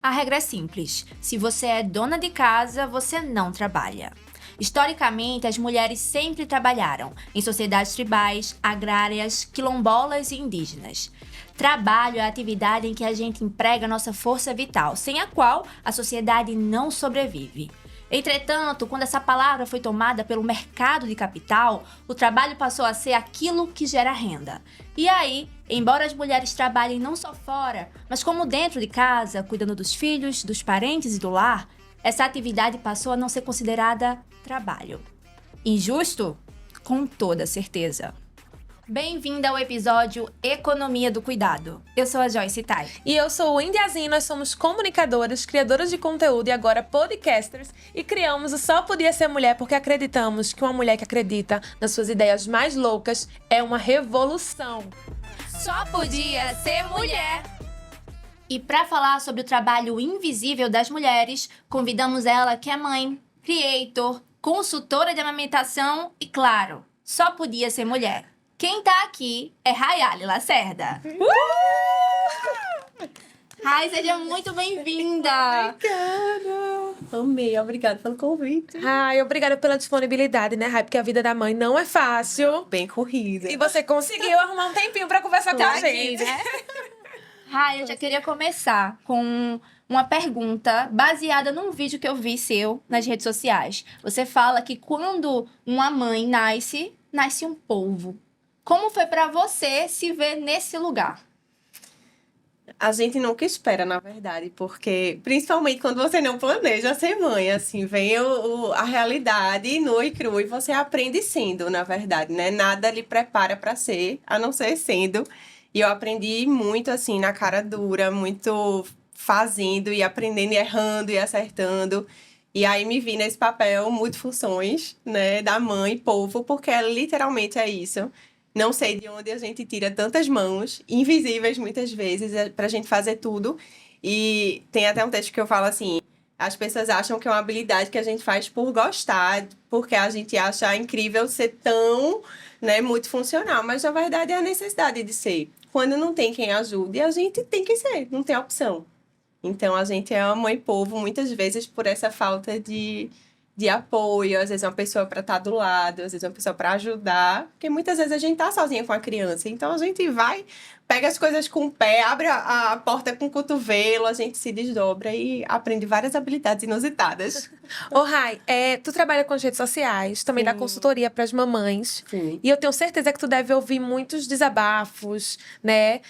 A regra é simples: se você é dona de casa, você não trabalha. Historicamente, as mulheres sempre trabalharam em sociedades tribais, agrárias, quilombolas e indígenas. Trabalho é a atividade em que a gente emprega nossa força vital, sem a qual a sociedade não sobrevive. Entretanto, quando essa palavra foi tomada pelo mercado de capital, o trabalho passou a ser aquilo que gera renda. E aí, embora as mulheres trabalhem não só fora, mas como dentro de casa, cuidando dos filhos, dos parentes e do lar, essa atividade passou a não ser considerada trabalho. Injusto? Com toda certeza. Bem-vinda ao episódio Economia do Cuidado. Eu sou a Joyce Tai. E eu sou o Indiazinho, nós somos comunicadoras, criadoras de conteúdo e agora podcasters. E criamos o Só Podia Ser Mulher porque acreditamos que uma mulher que acredita nas suas ideias mais loucas é uma revolução. Só podia ser mulher! E para falar sobre o trabalho invisível das mulheres, convidamos ela que é mãe, creator, consultora de amamentação e, claro, só podia ser mulher. Quem tá aqui é Rayali Lacerda. Rai, seja muito bem-vinda! Obrigada! Amei, obrigada pelo convite. Ai, obrigada pela disponibilidade, né, Rai? Porque a vida da mãe não é fácil. Bem corrida. E você conseguiu arrumar um tempinho pra conversar com a gente, né? Rai, eu já queria começar com uma pergunta baseada num vídeo que eu vi seu nas redes sociais. Você fala que quando uma mãe nasce um polvo. Como foi pra você se ver nesse lugar? A gente nunca espera, na verdade, porque principalmente quando você não planeja ser mãe, assim, vem a realidade nua e crua e você aprende sendo, na verdade, né? Nada lhe prepara pra ser, a não ser sendo. E eu aprendi muito, assim, na cara dura, muito fazendo e aprendendo, e errando e acertando. E aí me vi nesse papel multifunções, né, da mãe, polvo, porque literalmente é isso. Não sei de onde a gente tira tantas mãos, invisíveis muitas vezes, pra gente fazer tudo. E tem até um texto que eu falo assim: as pessoas acham que é uma habilidade que a gente faz por gostar, porque a gente acha incrível ser tão, né, multifuncional. Mas, na verdade, é a necessidade de ser. Quando não tem quem ajude, a gente tem que ser, não tem opção. Então, a gente é uma mãe polvo, muitas vezes, por essa falta de apoio, às vezes uma pessoa para estar do lado, às vezes uma pessoa para ajudar, porque muitas vezes a gente tá sozinha com a criança, então a gente vai, pega as coisas com o pé, abre a porta com o cotovelo, a gente se desdobra e aprende várias habilidades inusitadas. Ô, Rai, tu trabalha com as redes sociais, também dá consultoria para as mamães. Sim. E eu tenho certeza que tu deve ouvir muitos desabafos, né?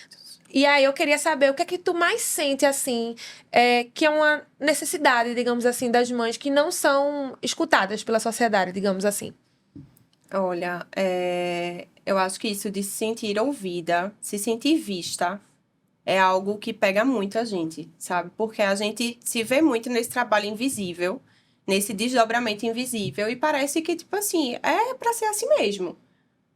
E aí eu queria saber o que é que tu mais sente, assim, que é uma necessidade, digamos assim, das mães que não são escutadas pela sociedade, digamos assim. Olha, eu acho que isso de se sentir ouvida, se sentir vista, é algo que pega muito a gente, sabe? Porque a gente se vê muito nesse trabalho invisível, nesse desdobramento invisível, e parece que, tipo assim, é pra ser assim mesmo.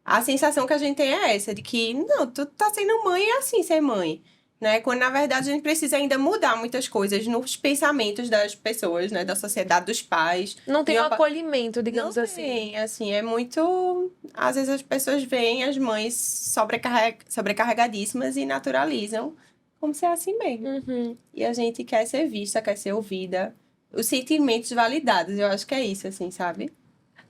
A sensação que a gente tem é essa, de que, não, tu tá sendo mãe, é assim ser mãe, né? Quando, na verdade, a gente precisa ainda mudar muitas coisas nos pensamentos das pessoas, né? Da sociedade, dos pais. Não tem um acolhimento, digamos assim. Não tem, assim, é muito... Às vezes as pessoas veem as mães sobrecarregadíssimas e naturalizam como se é assim mesmo. Uhum. E a gente quer ser vista, quer ser ouvida. Os sentimentos validados, eu acho que é isso, assim, sabe?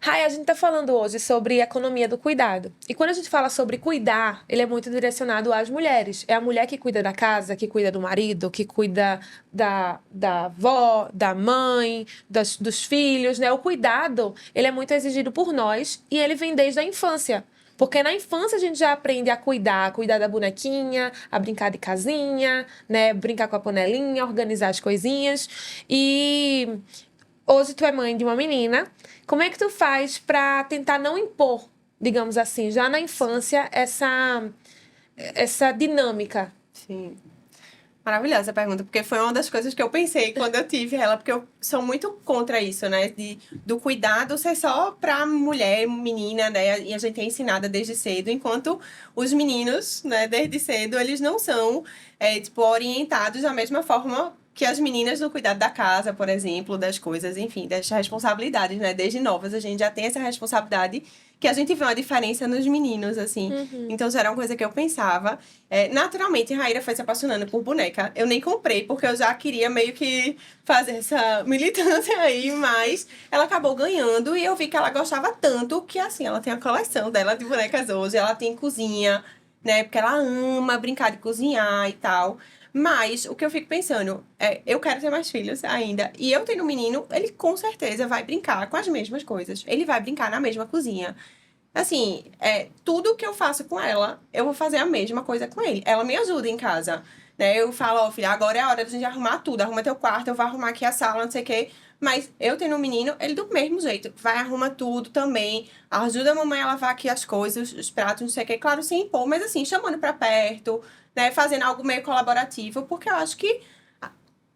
Rai, a gente tá falando hoje sobre economia do cuidado. E quando a gente fala sobre cuidar, ele é muito direcionado às mulheres. É a mulher que cuida da casa, que cuida do marido, que cuida da avó, da mãe, dos filhos, né? O cuidado, ele é muito exigido por nós e ele vem desde a infância. Porque na infância a gente já aprende a cuidar da bonequinha, a brincar de casinha, né? Brincar com a panelinha, organizar as coisinhas. E hoje tu é mãe de uma menina. Como é que tu faz pra tentar não impor, digamos assim, já na infância, essa dinâmica? Sim. Maravilhosa a pergunta, porque foi uma das coisas que eu pensei quando eu tive ela, porque eu sou muito contra isso, né? Do cuidado ser só pra mulher, menina, né? E a gente é ensinada desde cedo, enquanto os meninos, né, desde cedo, eles não são, orientados da mesma forma que as meninas no cuidado da casa, por exemplo, das coisas, enfim, das responsabilidades, né? Desde novas a gente já tem essa responsabilidade que a gente vê uma diferença nos meninos, assim. Então, já era uma coisa que eu pensava. Naturalmente, Raíra foi se apaixonando por boneca. Eu nem comprei, porque eu já queria meio que fazer essa militância aí, mas ela acabou ganhando e eu vi que ela gostava tanto que, assim, ela tem a coleção dela de bonecas hoje, ela tem cozinha, né? Porque ela ama brincar de cozinhar e tal. Mas o que eu fico pensando eu quero ter mais filhos ainda. E eu tendo um menino, ele com certeza vai brincar com as mesmas coisas. Ele vai brincar na mesma cozinha. Assim, tudo que eu faço com ela, eu vou fazer a mesma coisa com ele. Ela me ajuda em casa, né? Eu falo, ó, filha, agora é a hora de a gente arrumar tudo. Arruma teu quarto, eu vou arrumar aqui a sala, não sei o quê. Mas eu tendo um menino, ele do mesmo jeito. Vai, arruma tudo também. Ajuda a mamãe a lavar aqui as coisas, os pratos, não sei o quê. Claro, sem impor, mas assim, chamando pra perto, né? Fazendo algo meio colaborativo. Porque eu acho que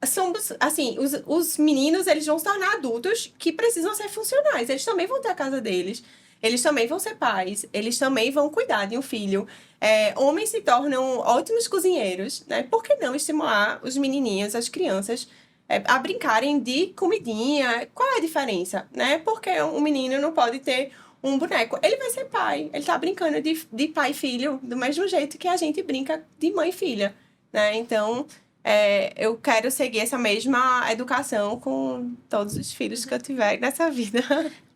somos, assim, os meninos, eles vão se tornar adultos que precisam ser funcionais. Eles também vão ter a casa deles. Eles também vão ser pais. Eles também vão cuidar de um filho. Homens se tornam ótimos cozinheiros, né? Por que não estimular os menininhos, as crianças, a brincarem de comidinha? Qual é a diferença, né? Porque um menino não pode ter um boneco. Ele vai ser pai. Ele tá brincando de pai e filho do mesmo jeito que a gente brinca de mãe e filha, né? Então, eu quero seguir essa mesma educação com todos os filhos que eu tiver nessa vida.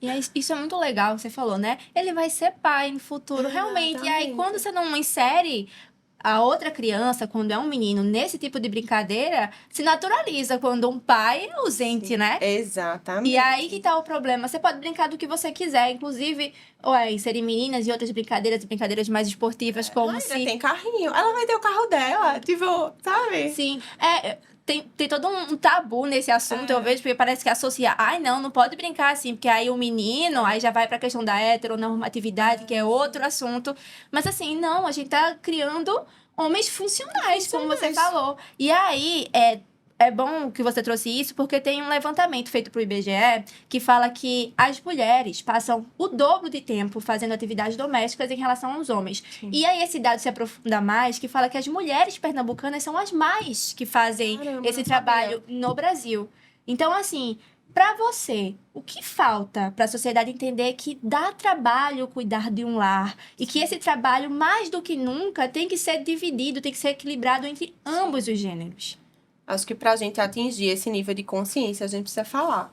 E aí, isso é muito legal, você falou, né? Ele vai ser pai no futuro, realmente. E aí, quando você não insere a outra criança, quando é um menino, nesse tipo de brincadeira, se naturaliza quando um pai é ausente, né? Exatamente. E aí que tá o problema. Você pode brincar do que você quiser, inclusive, inserir meninas e outras brincadeiras mais esportivas, como Ainda tem carrinho. Ela vai ter o carro dela, tipo, sabe? Sim, tem todo um tabu nesse assunto, eu vejo, porque parece que associa, não pode brincar assim, porque aí o menino, aí já vai pra questão da heteronormatividade, que é outro assunto. Mas assim, não, a gente tá criando homens funcionais, como você falou. E aí, é bom que você trouxe isso, porque tem um levantamento feito pro IBGE que fala que as mulheres passam o dobro de tempo fazendo atividades domésticas em relação aos homens. Sim. E aí esse dado se aprofunda mais, que fala que as mulheres pernambucanas são as mais que fazem esse trabalho no Brasil. Então, assim, para você, o que falta para a sociedade entender que dá trabalho cuidar de um lar e que esse trabalho, mais do que nunca, tem que ser dividido, tem que ser equilibrado entre ambos os gêneros? Acho que pra gente atingir esse nível de consciência, a gente precisa falar.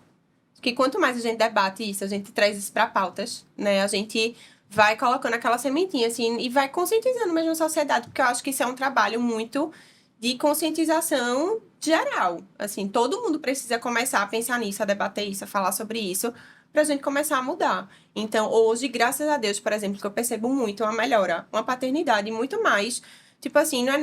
Porque quanto mais a gente debate isso, a gente traz isso pra pautas, né? A gente vai colocando aquela sementinha, assim, e vai conscientizando mesmo a sociedade, porque eu acho que isso é um trabalho muito de conscientização geral. Assim, todo mundo precisa começar a pensar nisso, a debater isso, a falar sobre isso, pra gente começar a mudar. Então, hoje, graças a Deus, por exemplo, que eu percebo muito uma melhora, uma paternidade muito mais... Tipo assim, eu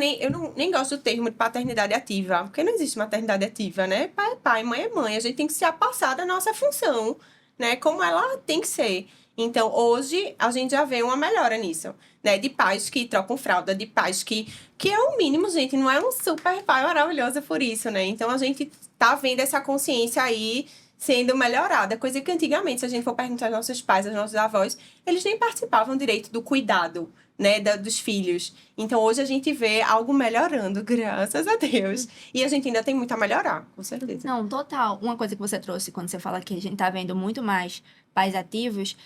nem gosto do termo de paternidade ativa, porque não existe maternidade ativa, né? Pai é pai, mãe é mãe. A gente tem que se apassar da nossa função, né? Como ela tem que ser. Então, hoje, a gente já vê uma melhora nisso, né? De pais que trocam fralda, de pais que é o mínimo, gente. Não é um super pai maravilhoso por isso, né? Então, a gente tá vendo essa consciência aí sendo melhorada. Coisa que antigamente, se a gente for perguntar aos nossos pais, aos nossos avós, eles nem participavam direito do cuidado, né, dos filhos. Então, hoje a gente vê algo melhorando, graças a Deus. E a gente ainda tem muito a melhorar, com certeza. Não, total. Uma coisa que você trouxe quando você fala que a gente tá vendo muito mais pais ativos,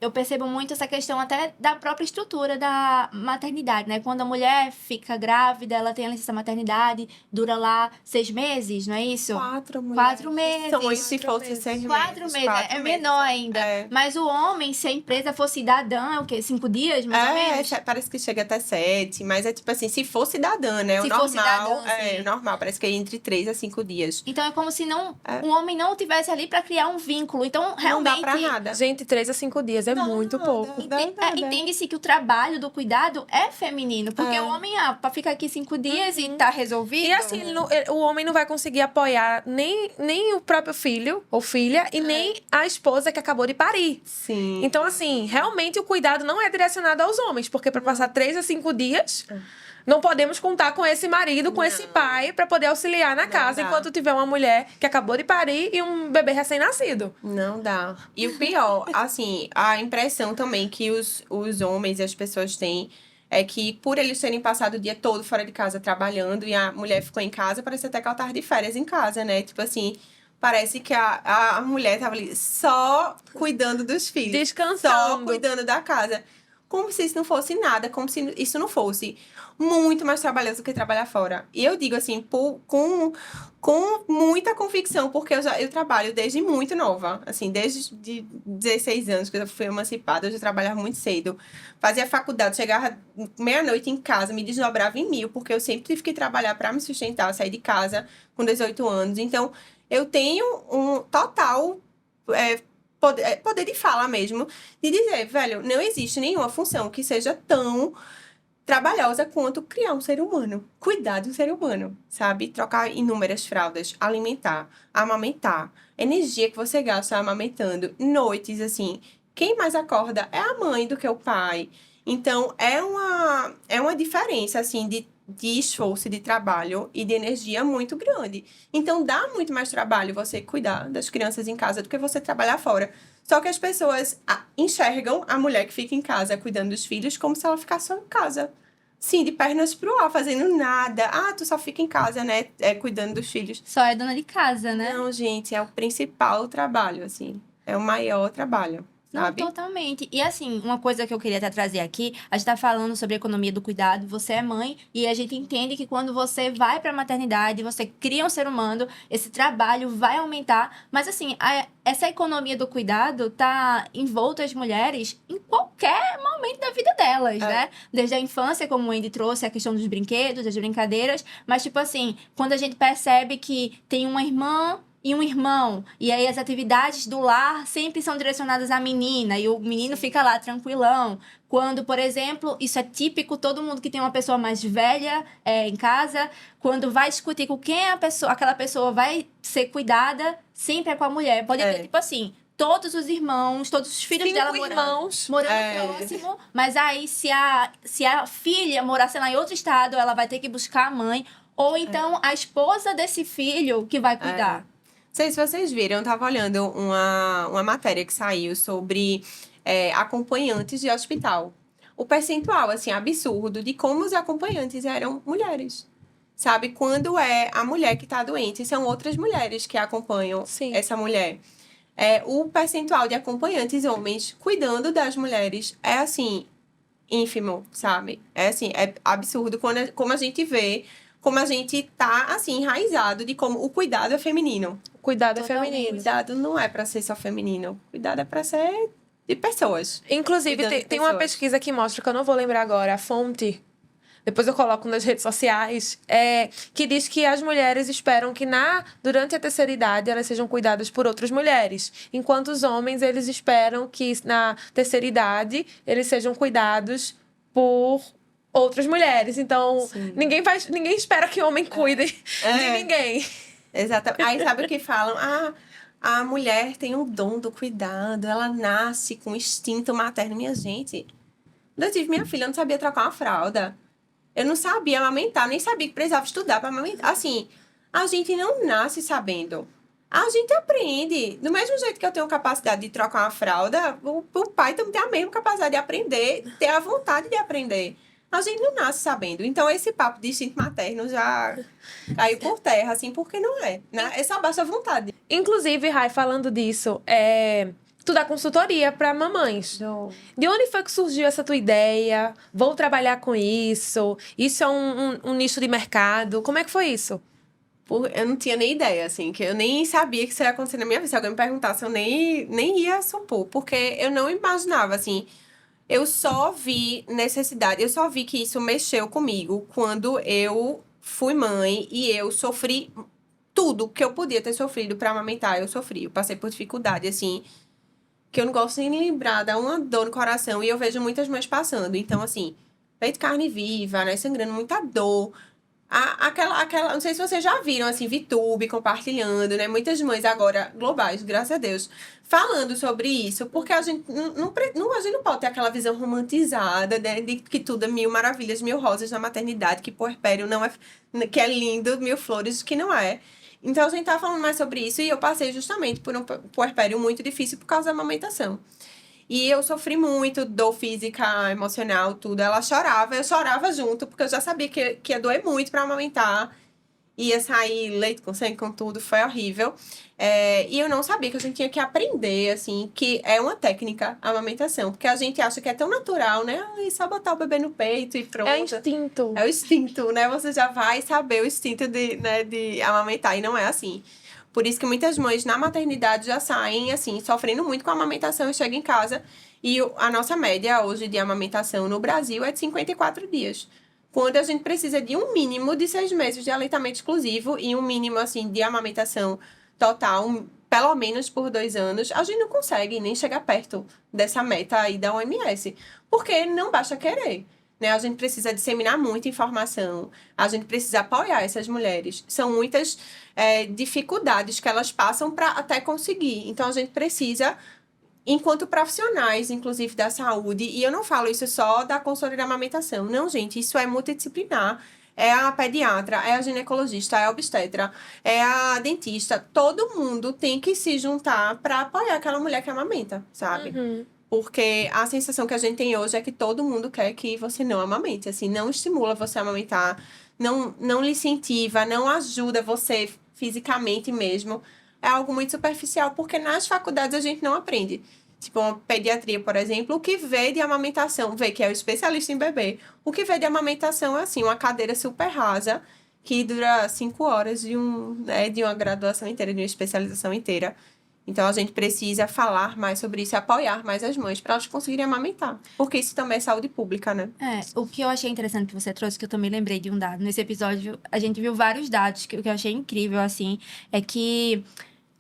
eu percebo muito essa questão até da própria estrutura da maternidade, né? Quando a mulher fica grávida, ela tem a licença maternidade, dura lá 6 meses, não é isso? 4 meses. 4 meses. São 8 se fosse 6 meses. 4 meses, é menor ainda. Mas o homem, se a empresa for cidadã, é o quê? 5 dias, mais ou menos? Parece que chega até 7, mas é tipo assim, se for cidadã, né? Se o normal, for cidadã, sim. O normal, parece que é entre 3 a 5 dias. Então é como se um homem não tivesse ali pra criar um vínculo. Então, realmente... Não dá pra nada. Gente, 3 a 5 dias é muito pouco. Entende-se que o trabalho do cuidado é feminino. Porque o homem, pra ficar aqui 5 dias e tá resolvido... E assim, o homem não vai conseguir apoiar nem o próprio filho ou filha e nem a esposa que acabou de parir. Sim. Então, assim, realmente o cuidado não é direcionado aos homens. Porque para passar 3 a 5 dias... Não podemos contar com esse marido, com esse pai, para poder auxiliar na casa enquanto tiver uma mulher que acabou de parir e um bebê recém-nascido. Não dá. E o pior, assim, a impressão também que os homens e as pessoas têm é que por eles terem passado o dia todo fora de casa trabalhando e a mulher ficou em casa, parece até que ela tava de férias em casa, né? Tipo assim, parece que a mulher tava ali só cuidando dos filhos. Só Descansando. cuidando da casa. Como se isso não fosse nada, como se isso não fosse muito mais trabalhoso do que trabalhar fora. E eu digo assim, com muita convicção, porque eu trabalho desde muito nova. Assim, desde de 16 anos que eu fui emancipada, eu já trabalhava muito cedo. Fazia faculdade, chegava meia-noite em casa, me desdobrava em mil, porque eu sempre tive que trabalhar para me sustentar, sair de casa com 18 anos. Então, eu tenho um total poder de fala mesmo, de dizer, velho, não existe nenhuma função que seja tão trabalhosa quanto criar um ser humano, cuidar de um ser humano, sabe? Trocar inúmeras fraldas, alimentar, amamentar, energia que você gasta amamentando, noites, assim, quem mais acorda é a mãe do que o pai. Então, é uma diferença, assim, de esforço, de trabalho e de energia muito grande. Então, dá muito mais trabalho você cuidar das crianças em casa do que você trabalhar fora. Só que as pessoas enxergam a mulher que fica em casa cuidando dos filhos como se ela ficasse só em casa. Sim, de pernas pro ar, fazendo nada. Ah, tu só fica em casa, né? Cuidando dos filhos. Só é dona de casa, né? Não, gente, é o principal trabalho, assim. É o maior trabalho, Não, sabe? totalmente. E assim, uma coisa que eu queria até trazer aqui, a gente tá falando sobre a economia do cuidado, você é mãe, e a gente entende que quando você vai pra maternidade, você cria um ser humano, esse trabalho vai aumentar, mas assim, essa economia do cuidado tá envolta as mulheres em qualquer momento da vida delas, né? Desde a infância, como o Andy trouxe, a questão dos brinquedos, das brincadeiras, mas tipo assim, quando a gente percebe que tem uma irmã e um irmão, e aí as atividades do lar sempre são direcionadas à menina, e o menino fica lá tranquilão. Quando, por exemplo, isso é típico, todo mundo que tem uma pessoa mais velha em casa, quando vai discutir com quem é aquela pessoa vai ser cuidada, sempre é com a mulher. Pode ter, tipo assim, todos os irmãos, todos os filhos 5 dela irmãos. morando próximo, mas aí se a filha morar, sei lá, em outro estado, ela vai ter que buscar a mãe, ou então a esposa desse filho que vai cuidar. Não sei se vocês viram, eu tava olhando uma matéria que saiu sobre acompanhantes de hospital. O percentual, assim, absurdo de como os acompanhantes eram mulheres. Sabe? Quando é a mulher que tá doente, são outras mulheres que acompanham essa mulher. O percentual de acompanhantes homens cuidando das mulheres é, assim, ínfimo, sabe? É, assim, é absurdo como a gente vê, como a gente tá, assim, enraizado de como o cuidado é feminino. Cuidado é Totalmente. feminino. Cuidado não é pra ser só feminino. Cuidado é pra ser de pessoas. Inclusive, Cuidando de tem uma pessoas. pesquisa que mostra, que eu não vou lembrar agora, a fonte, depois eu coloco nas redes sociais, que diz que as mulheres esperam que durante a terceira idade elas sejam cuidadas por outras mulheres, enquanto os homens eles esperam que na terceira idade eles sejam cuidados por outras mulheres. Então, ninguém espera que o homem cuide de ninguém. Exatamente. Aí sabe o que falam? A mulher tem um dom do cuidado, ela nasce com instinto materno. Minha gente, quando eu tive minha filha, eu não sabia trocar uma fralda. Eu não sabia amamentar, nem sabia que precisava estudar para amamentar. Assim, a gente não nasce sabendo. A gente aprende. Do mesmo jeito que eu tenho capacidade de trocar uma fralda, o pai também tem a mesma capacidade de aprender, ter a vontade de aprender. A gente não nasce sabendo. Então, esse papo de instinto materno já caiu por terra, assim, porque não é. Né? É só baixa vontade. Inclusive, Rai, falando disso, tu dá consultoria para mamães. De onde foi que surgiu essa tua ideia? Vou trabalhar com isso? Isso é um nicho de mercado? Como é que foi isso? Eu não tinha nem ideia, assim, que eu nem sabia que isso ia acontecer na minha vida. Se alguém me perguntasse, eu nem ia supor, porque eu não imaginava, assim. Eu só vi necessidade, eu só vi que isso mexeu comigo quando eu fui mãe e eu sofri tudo que eu podia ter sofrido pra amamentar, eu sofri. Eu passei por dificuldade, assim, que eu não gosto nem de lembrar, dá uma dor no coração. E eu vejo muitas mães passando. Então, assim, peito carne viva, né, sangrando, muita dor. Aquela, não sei se vocês já viram, assim, VTube compartilhando, né? Muitas mães agora, globais, graças a Deus, falando sobre isso, porque a gente a gente não pode ter aquela visão romantizada, né? De que tudo é mil maravilhas, mil rosas na maternidade, que puerpério não é, que é lindo, mil flores, que não é. Então, a gente tá falando mais sobre isso, e eu passei justamente por um puerpério muito difícil por causa da amamentação. E eu sofri muito, dor física, emocional, tudo. Ela chorava, eu chorava junto, porque eu já sabia que ia doer muito para amamentar. Ia sair leite com sangue, com tudo, foi horrível. E eu não sabia que a gente tinha que aprender, assim, que é uma técnica, a amamentação. Porque a gente acha que é tão natural, né? Ai, só botar o bebê no peito e pronto. É instinto. É o instinto, né? Você já vai saber o instinto de amamentar, e não é assim. Por isso que muitas mães na maternidade já saem, assim, sofrendo muito com a amamentação e chegam em casa. E a nossa média hoje de amamentação no Brasil é de 54 dias. Quando a gente precisa de um mínimo de 6 meses de aleitamento exclusivo e um mínimo, assim, de amamentação total, pelo menos por 2 anos, a gente não consegue nem chegar perto dessa meta aí da OMS. Porque não basta querer, né? A gente precisa disseminar muita informação, a gente precisa apoiar essas mulheres. São muitas dificuldades que elas passam para até conseguir. Então, a gente precisa, enquanto profissionais, inclusive da saúde, e eu não falo isso só da consultoria da amamentação, não, gente, isso é multidisciplinar. É a pediatra, é a ginecologista, é a obstetra, é a dentista. Todo mundo tem que se juntar para apoiar aquela mulher que amamenta, sabe? Uhum. Porque a sensação que a gente tem hoje é que todo mundo quer que você não amamente, assim, não estimula você a amamentar, não lhe incentiva, não ajuda você fisicamente mesmo. É algo muito superficial, porque nas faculdades a gente não aprende. Tipo, uma pediatria, por exemplo, o que vê de amamentação, vê que é o especialista em bebê, o que vê de amamentação é, assim, uma cadeira super rasa, que dura 5 horas de uma graduação inteira, de uma especialização inteira. Então, a gente precisa falar mais sobre isso e apoiar mais as mães para elas conseguirem amamentar. Porque isso também é saúde pública, né? O que eu achei interessante que você trouxe, que eu também lembrei de um dado. Nesse episódio, a gente viu vários dados que eu achei incrível, assim, é que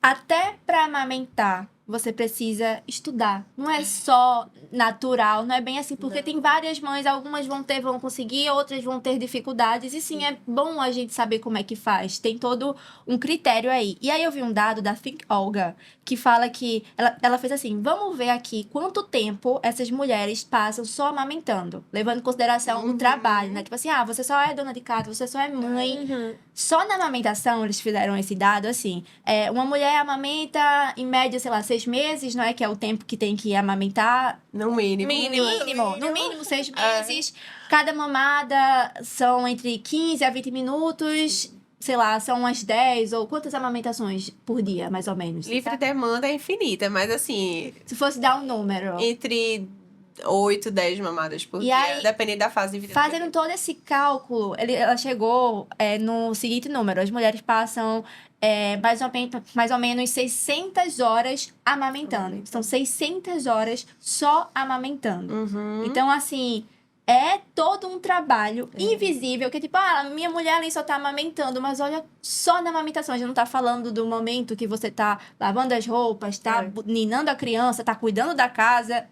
até para amamentar, você precisa estudar. Não é só natural, não é bem assim, porque tem várias mães, algumas vão conseguir, outras vão ter dificuldades, e sim, é bom a gente saber como é que faz. Tem todo um critério aí. E aí eu vi um dado da Think Olga, que fala que ela fez assim: vamos ver aqui quanto tempo essas mulheres passam só amamentando, levando em consideração o trabalho, né? Tipo assim, você só é dona de casa, você só é mãe. Uhum. Só na amamentação, eles fizeram esse dado, assim, uma mulher amamenta, em média, sei lá, 6 meses, não é? Que é o tempo que tem que amamentar. No mínimo. No mínimo 6 meses. Cada mamada são entre 15 a 20 minutos, sei lá, são umas 10 ou quantas amamentações por dia, mais ou menos? Livre demanda é infinita, mas assim, Se fosse dar um número. entre 8, 10 mamadas por E dia, aí, dependendo da fase de vida. Fazendo todo esse cálculo, ela chegou no seguinte número: as mulheres passam mais ou menos 600 horas amamentando. São 600 horas só amamentando. Uhum. Então, assim, é todo um trabalho invisível, que tipo, minha mulher ali só tá amamentando, mas olha, só na amamentação, a gente não tá falando do momento que você tá lavando as roupas, tá ninando a criança, tá cuidando da casa.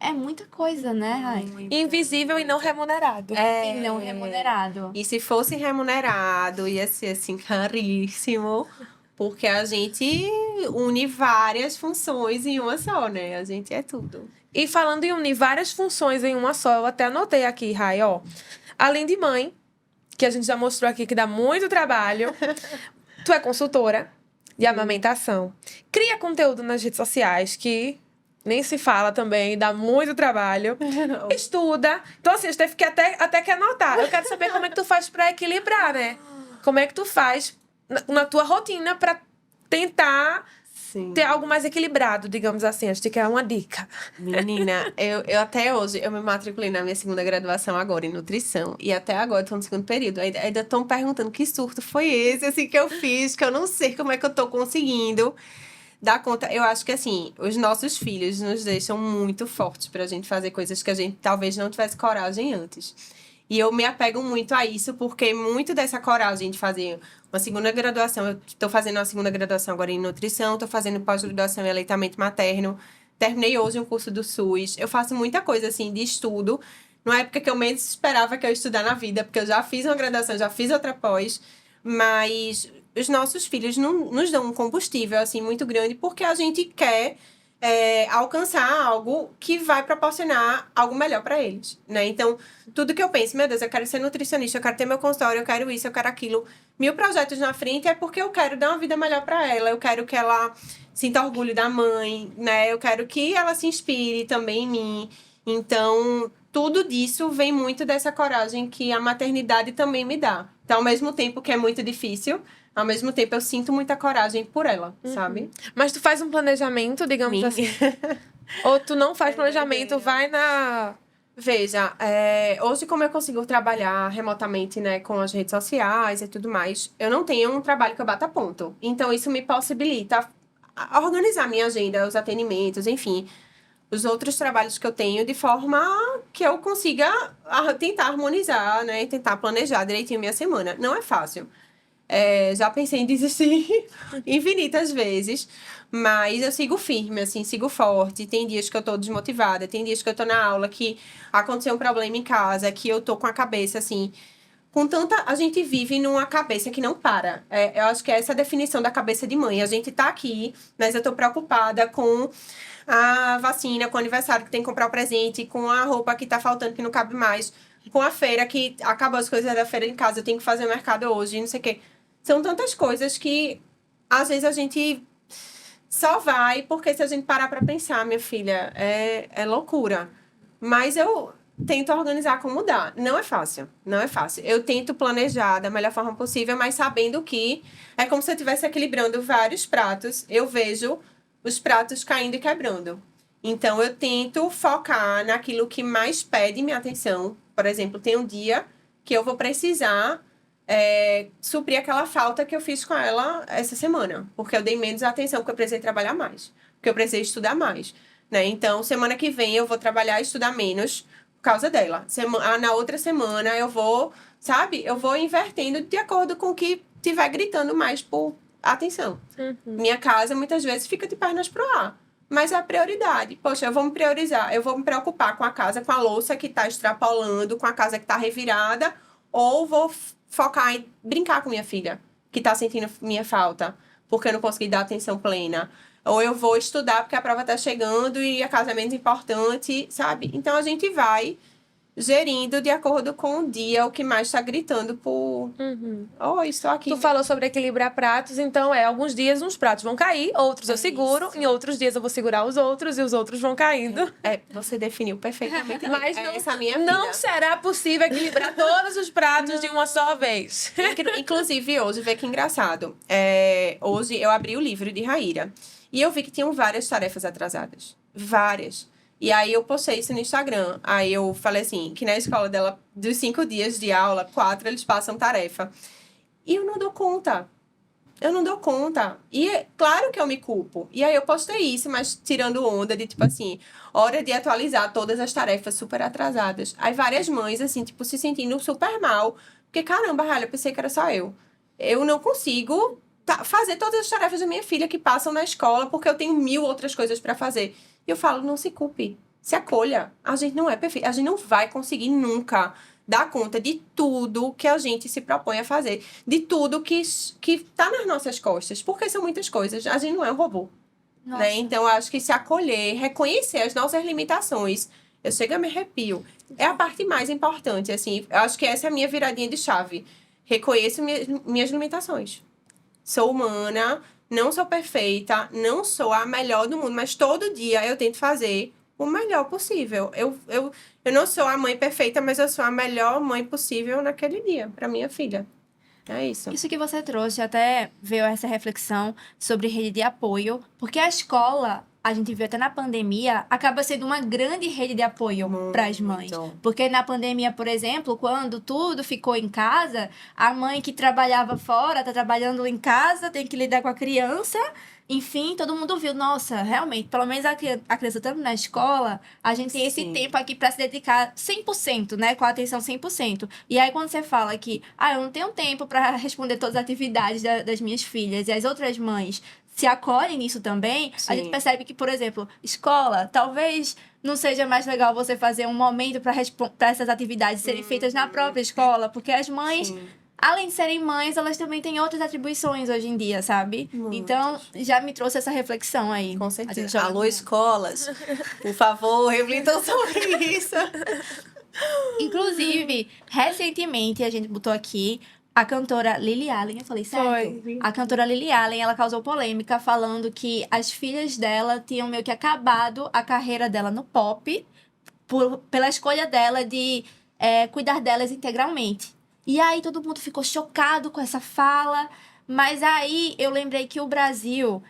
É muita coisa, né, Rai? Invisível e não remunerado. E não remunerado. E se fosse remunerado, ia ser assim, caríssimo. Porque a gente une várias funções em uma só, né? A gente é tudo. E falando em unir várias funções em uma só, eu até anotei aqui, Rai, ó. Além de mãe, que a gente já mostrou aqui que dá muito trabalho, tu é consultora de amamentação. Cria conteúdo nas redes sociais, que nem se fala também, dá muito trabalho. Estuda. Então, assim, a gente teve que até que anotar. Eu quero saber como é que tu faz pra equilibrar, né? Como é que tu faz na tua rotina pra tentar ter algo mais equilibrado, digamos assim. Acho que é uma dica. Menina, eu até hoje, eu me matriculei na minha segunda graduação agora em nutrição. E até agora eu tô no segundo período. Ainda estão perguntando que surto foi esse, assim, que eu fiz, que eu não sei como é que eu tô conseguindo dar conta. Eu acho que, assim, os nossos filhos nos deixam muito fortes pra gente fazer coisas que a gente talvez não tivesse coragem antes. E eu me apego muito a isso, porque muito dessa coragem de fazer uma segunda graduação, eu estou fazendo uma segunda graduação agora em nutrição, estou fazendo pós-graduação em aleitamento materno, terminei hoje um curso do SUS, eu faço muita coisa, assim, de estudo, numa época que eu menos esperava que eu ia estudar na vida, porque eu já fiz uma graduação, já fiz outra pós, mas os nossos filhos nos dão um combustível, assim, muito grande, porque a gente quer alcançar algo que vai proporcionar algo melhor para eles, né? Então, tudo que eu penso, meu Deus, eu quero ser nutricionista, eu quero ter meu consultório, eu quero isso, eu quero aquilo, 1000 projetos na frente é porque eu quero dar uma vida melhor para ela, eu quero que ela sinta orgulho da mãe, né? Eu quero que ela se inspire também em mim. Então, tudo disso vem muito dessa coragem que a maternidade também me dá. Então, ao mesmo tempo que é muito difícil, ao mesmo tempo eu sinto muita coragem por ela, sabe? Mas tu faz um planejamento, digamos assim? Ou tu não faz planejamento, vai na... Veja, hoje como eu consigo trabalhar remotamente, né, com as redes sociais e tudo mais, eu não tenho um trabalho que eu bata ponto. Então, isso me possibilita organizar minha agenda, os atendimentos, enfim, os outros trabalhos que eu tenho de forma que eu consiga tentar harmonizar, né, e tentar planejar direitinho minha semana. Não é fácil. Já pensei em desistir infinitas vezes, mas eu sigo firme, assim, sigo forte. Tem dias que eu tô desmotivada, tem dias que eu tô na aula que aconteceu um problema em casa, que eu tô com a cabeça, assim, com tanta... A gente vive numa cabeça que não para. Eu acho que é essa a definição da cabeça de mãe. A gente tá aqui, mas eu tô preocupada com a vacina, com o aniversário que tem que comprar o presente, com a roupa que tá faltando, que não cabe mais, com a feira que acabou as coisas da feira em casa, eu tenho que fazer o mercado hoje, não sei o quê. São tantas coisas que, às vezes, a gente só vai, porque se a gente parar pra pensar, minha filha, é loucura. Mas eu tento organizar como dá. Não é fácil, não é fácil. Eu tento planejar da melhor forma possível, mas sabendo que é como se eu estivesse equilibrando vários pratos. Eu vejo os pratos caindo e quebrando. Então, eu tento focar naquilo que mais pede minha atenção. Por exemplo, tem um dia que eu vou precisar suprir aquela falta que eu fiz com ela essa semana. Porque eu dei menos atenção, porque eu precisei trabalhar mais. Porque eu precisei estudar mais, né? Então, semana que vem eu vou trabalhar e estudar menos por causa dela. Na outra semana eu vou, sabe? Eu vou invertendo de acordo com o que estiver gritando mais por atenção. Minha casa, muitas vezes, fica de pernas pro ar. Mas é a prioridade. Poxa, eu vou me priorizar. Eu vou me preocupar com a casa, com a louça que tá extrapolando, com a casa que tá revirada, ou vou focar em brincar com minha filha, que tá sentindo minha falta, porque eu não consegui dar atenção plena. Ou eu vou estudar porque a prova tá chegando e a casa é menos importante, sabe? Então, a gente vai gerindo de acordo com o dia, o que mais tá gritando por... Oi, estou aqui. Tu falou sobre equilibrar pratos, então alguns dias uns pratos vão cair, outros eu seguro, em outros dias eu vou segurar os outros e os outros vão caindo. Você definiu perfeitamente. Mas essa é a minha vida. não será possível equilibrar todos os pratos de uma só vez. Inclusive, hoje, vê que engraçado. Hoje eu abri o livro de Raíra e eu vi que tinham várias tarefas atrasadas. Várias. E aí eu postei isso no Instagram. Aí eu falei assim, que na escola dela, dos 5 dias de aula, 4 eles passam tarefa. E eu não dou conta. Eu não dou conta. E claro que eu me culpo. E aí eu postei isso, mas tirando onda de, tipo assim, hora de atualizar todas as tarefas super atrasadas. Aí várias mães, assim, tipo, se sentindo super mal. Porque, caramba, Raíra, eu pensei que era só eu. Eu não consigo fazer todas as tarefas da minha filha que passam na escola, porque eu tenho 1000 outras coisas para fazer. E eu falo, não se culpe, se acolha. A gente não é perfeito, a gente não vai conseguir nunca dar conta de tudo que a gente se propõe a fazer, de tudo que tá nas nossas costas, porque são muitas coisas, a gente não é um robô. Né? Então, eu acho que se acolher, reconhecer as nossas limitações, eu chego a me arrepio, é a parte mais importante, assim, eu acho que essa é a minha viradinha de chave. Reconheço minhas limitações. Sou humana, não sou perfeita, não sou a melhor do mundo, mas todo dia eu tento fazer o melhor possível. Eu não sou a mãe perfeita, mas eu sou a melhor mãe possível naquele dia, para minha filha. É isso. Isso que você trouxe, até veio essa reflexão sobre rede de apoio, porque a escola, a gente viu até na pandemia, acaba sendo uma grande rede de apoio para as mães. Porque na pandemia, por exemplo, quando tudo ficou em casa, a mãe que trabalhava fora, tá trabalhando em casa, tem que lidar com a criança. Enfim, todo mundo viu, nossa, realmente, pelo menos a criança estando na escola, a gente tem esse tempo aqui para se dedicar 100%, né? Com a atenção 100%. E aí, quando você fala que, eu não tenho tempo para responder todas as atividades das minhas filhas, e as outras mães se acolhem nisso também, a gente percebe que, por exemplo, escola, talvez não seja mais legal você fazer um momento para essas atividades serem feitas na própria escola, porque as mães... além de serem mães, elas também têm outras atribuições hoje em dia, sabe? Muitas. Então, já me trouxe essa reflexão aí. Com A gente certeza. joga Alô, no- escolas, por favor, reflitam sobre isso. Inclusive, recentemente, a gente botou aqui a cantora Lily Allen, eu falei certo? Foi. A cantora Lily Allen, ela causou polêmica falando que as filhas dela tinham meio que acabado a carreira dela no pop pela escolha dela de cuidar delas integralmente. E aí todo mundo ficou chocado com essa fala, mas aí eu lembrei que o Brasil,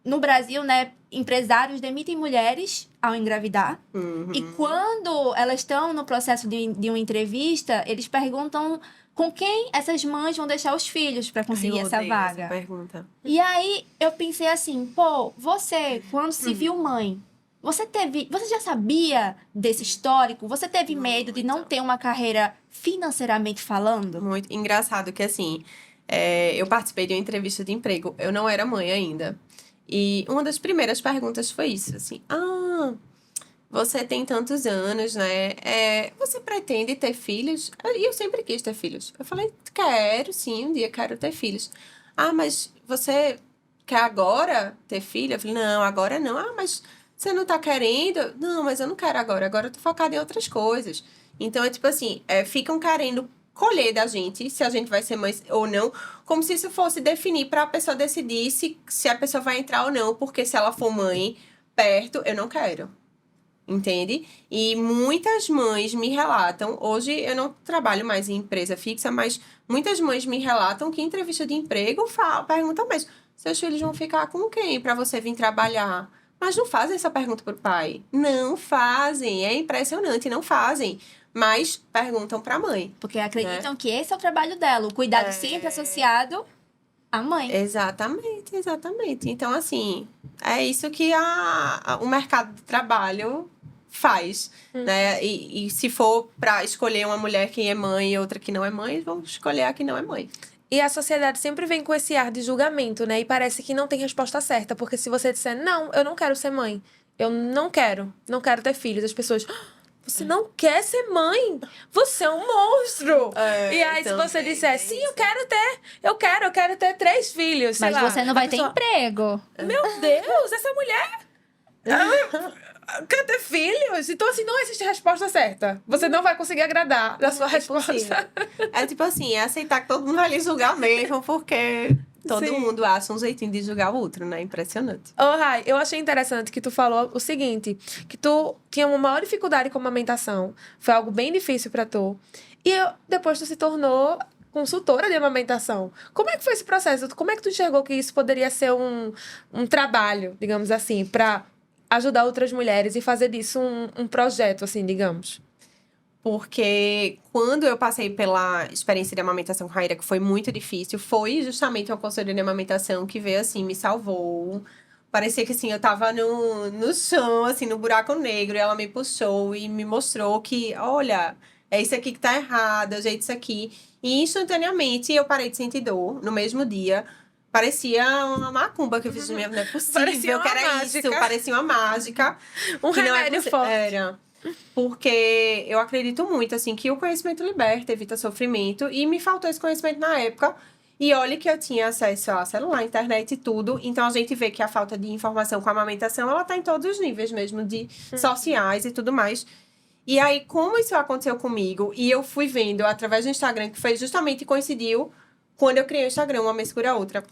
no Brasil, né, empresários demitem mulheres ao engravidar. Uhum. E quando elas estão no processo de uma entrevista, eles perguntam com quem essas mães vão deixar os filhos para conseguir Eu essa odeio vaga. essa pergunta. E aí eu pensei assim, pô, você, quando se viu mãe, você já sabia desse histórico? Você teve medo de não ter uma carreira financeiramente falando? Muito engraçado que, assim, eu participei de uma entrevista de emprego. Eu não era mãe ainda. E uma das primeiras perguntas foi isso, assim. Você tem tantos anos, né? Você pretende ter filhos? E eu sempre quis ter filhos. Eu falei, quero, sim, um dia quero ter filhos. Mas você quer agora ter filho? Eu falei, não, agora não. Mas você não tá querendo? Não, mas eu não quero agora. Agora eu tô focada em outras coisas. Então, é tipo assim, ficam querendo colher da gente, se a gente vai ser mãe ou não, como se isso fosse definir para a pessoa decidir se a pessoa vai entrar ou não, porque se ela for mãe perto, eu não quero. Entende? E muitas mães me relatam, hoje eu não trabalho mais em empresa fixa, mas muitas mães me relatam que em entrevista de emprego perguntam, mas seus filhos vão ficar com quem para você vir trabalhar? Mas não fazem essa pergunta pro pai. Não fazem, é impressionante, não fazem. Mas perguntam pra mãe. Porque acreditam que esse é o trabalho dela, o cuidado sempre associado à mãe. Exatamente, exatamente. Então, assim, é isso que o mercado de trabalho faz, né? E se for para escolher uma mulher que é mãe e outra que não é mãe, vamos escolher a que não é mãe. E a sociedade sempre vem com esse ar de julgamento, né? E parece que não tem resposta certa. Porque se você disser, não, eu não quero ser mãe. Eu não quero ter filhos. As pessoas, você não quer ser mãe? Você é um monstro! E aí, se você disser, sim, eu quero ter 3 filhos, sei Mas lá. você não A vai ter pessoa, emprego. Meu Deus, essa mulher quer ter filhos? Então, assim, não existe resposta certa. Você não vai conseguir agradar da sua resposta. É tipo assim, é aceitar que todo mundo vai lhe julgar mesmo, porque todo Sim. mundo acha um jeitinho de julgar o outro, né? Impressionante. Rai, eu achei interessante que tu falou o seguinte, que tu tinha uma maior dificuldade com a amamentação. Foi algo bem difícil pra tu. E depois tu se tornou consultora de amamentação. Como é que foi esse processo? Como é que tu enxergou que isso poderia ser um trabalho, digamos assim, pra ajudar outras mulheres e fazer disso um projeto, assim, digamos? Porque quando eu passei pela experiência de amamentação com Raíra, que foi muito difícil, foi justamente uma consultoria de amamentação que veio assim, me salvou. Parecia que assim, eu tava no chão, assim, no buraco negro, e ela me puxou e me mostrou que, olha, é isso aqui que tá errado, é o jeito disso aqui. E instantaneamente eu parei de sentir dor no mesmo dia. Parecia uma macumba que eu fiz na minha vida. Não é possível Parecia que uma era mágica. isso, parecia uma mágica. Um que não é remédio possi- forte. Era. Porque eu acredito muito, assim, que o conhecimento liberta, evita sofrimento. E me faltou esse conhecimento na época. E olha que eu tinha acesso a celular, internet e tudo. Então, a gente vê que a falta de informação com a amamentação, ela tá em todos os níveis mesmo, de sociais e tudo mais. E aí, como isso aconteceu comigo, e eu fui vendo através do Instagram, que foi justamente coincidiu quando eu criei o Instagram, uma mês cura a outra.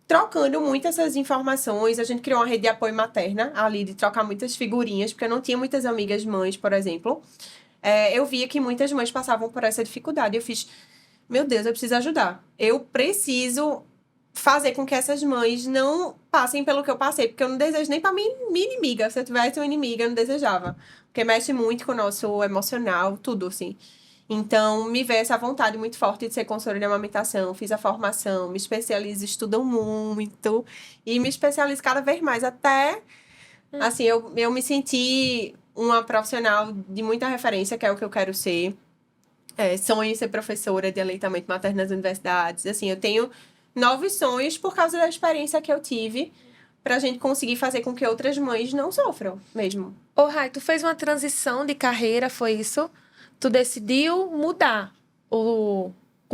Trocando muitas essas informações, a gente criou uma rede de apoio materna ali, de trocar muitas figurinhas, porque eu não tinha muitas amigas mães, por exemplo. Eu via que muitas mães passavam por essa dificuldade. Eu fiz, meu Deus, eu preciso ajudar. Eu preciso fazer com que essas mães não passem pelo que eu passei, porque eu não desejo nem pra minha inimiga. Se eu tivesse uma inimiga, eu não desejava. Porque mexe muito com o nosso emocional, tudo, assim. Então, me veio essa vontade muito forte de ser consultora de amamentação. Fiz a formação, me especializo, estudo muito. E me especializo cada vez mais. Até, assim, eu me senti uma profissional de muita referência, que é o que eu quero ser. Sonho em ser professora de aleitamento materno nas universidades. Assim, eu tenho novos sonhos por causa da experiência que eu tive, pra gente conseguir fazer com que outras mães não sofram mesmo. Rai, tu fez uma transição de carreira, foi isso? Tu decidiu mudar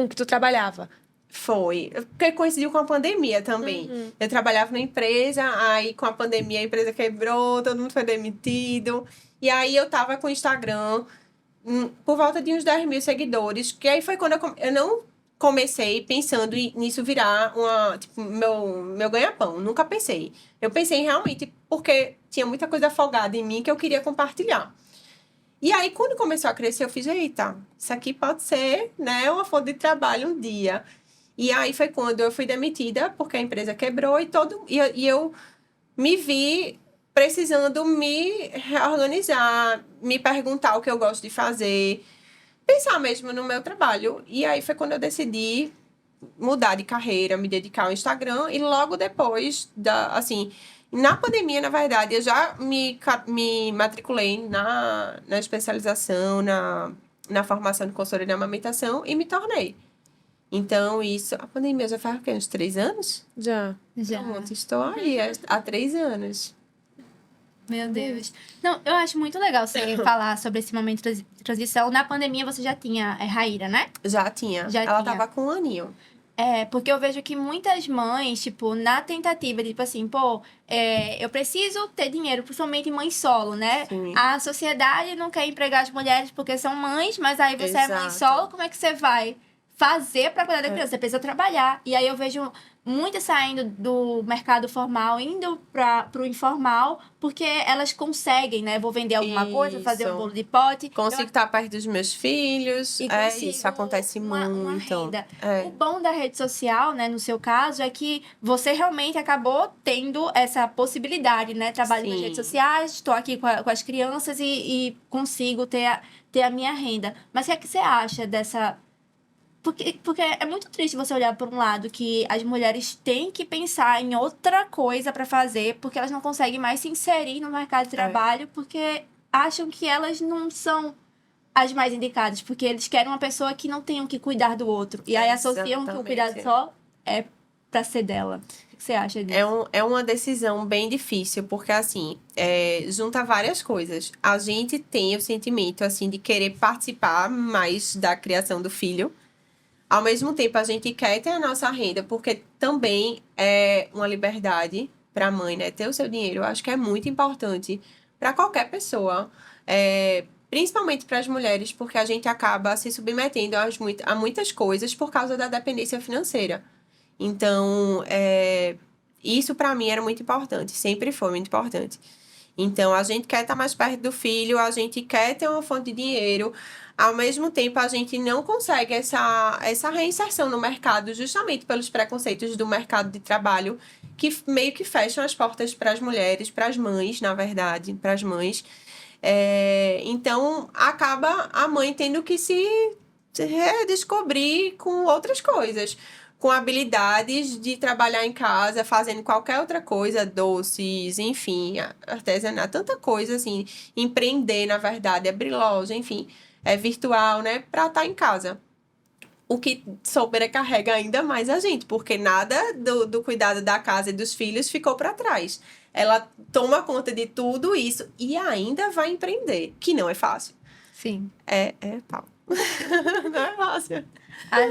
com que tu trabalhava? Foi, porque coincidiu com a pandemia também. Eu trabalhava na empresa, aí com a pandemia a empresa quebrou, todo mundo foi demitido. E aí eu tava com o Instagram por volta de uns 10 mil seguidores, que aí foi quando eu não comecei pensando nisso virar tipo, meu ganha-pão. Nunca pensei. Eu pensei realmente porque tinha muita coisa afogada em mim que eu queria compartilhar. E aí, quando começou a crescer, eu fiz, eita, isso aqui pode ser, né, uma fonte de trabalho um dia. E aí foi quando eu fui demitida, porque a empresa quebrou e eu me vi precisando me reorganizar, me perguntar o que eu gosto de fazer, pensar mesmo no meu trabalho. E aí foi quando eu decidi mudar de carreira, me dedicar ao Instagram. E logo depois, assim, na pandemia, na verdade, eu já me matriculei na especialização, na formação de consultoria de amamentação e me tornei. Então, a pandemia já faz o quê? Uns 3 anos? Já. Pronto, estou aí há 3 anos. Meu Deus. Não, eu acho muito legal você falar sobre esse momento de transição. Na pandemia você já tinha Raíra, né? Já tinha. Ela tava com 1 aninho. Porque eu vejo que muitas mães, tipo, na tentativa de, tipo assim, eu preciso ter dinheiro, principalmente mãe solo, né? Sim. A sociedade não quer empregar as mulheres porque são mães, mas aí você é mãe Exato. solo, como é que você vai fazer para cuidar da criança? Você precisa trabalhar. E aí eu vejo muitas saindo do mercado formal, indo pro informal, porque elas conseguem, né? Vou vender alguma coisa, fazer um bolo de pote. Consigo estar perto dos meus filhos. E Isso acontece muito. Uma renda. É. O bom da rede social, né, no seu caso, é que você realmente acabou tendo essa possibilidade, né? Trabalho nas Sim. redes sociais, estou aqui com as crianças e consigo ter a minha renda. Mas o que é que você acha dessa... Porque é muito triste você olhar por um lado que as mulheres têm que pensar em outra coisa para fazer, porque elas não conseguem mais se inserir no mercado de trabalho, porque acham que elas não são as mais indicadas, porque eles querem uma pessoa que não tenha que cuidar do outro. E aí associam que o cuidado só é para ser dela. O que você acha disso? É uma decisão bem difícil, porque, assim, junta várias coisas. A gente tem o sentimento, assim, de querer participar mais da criação do filho. Ao mesmo tempo, a gente quer ter a nossa renda, porque também é uma liberdade para a mãe, né? Ter o seu dinheiro, eu acho que é muito importante para qualquer pessoa. Principalmente para as mulheres, porque a gente acaba se submetendo a muitas coisas por causa da dependência financeira. Então, isso para mim era muito importante, sempre foi muito importante. Então, a gente quer estar mais perto do filho, a gente quer ter uma fonte de dinheiro. Ao mesmo tempo, a gente não consegue essa reinserção no mercado, justamente pelos preconceitos do mercado de trabalho, que meio que fecham as portas para as mulheres, para as mães, na verdade, para as mães. Então, acaba a mãe tendo que se redescobrir com outras coisas, com habilidades de trabalhar em casa, fazendo qualquer outra coisa, doces, enfim, artesanato, tanta coisa, assim, empreender, na verdade, abrir loja, enfim, virtual, né, para estar em casa. O que sobrecarrega ainda mais a gente, porque nada do cuidado da casa e dos filhos ficou para trás. Ela toma conta de tudo isso e ainda vai empreender, que não é fácil. Sim. É pau. Não é fácil.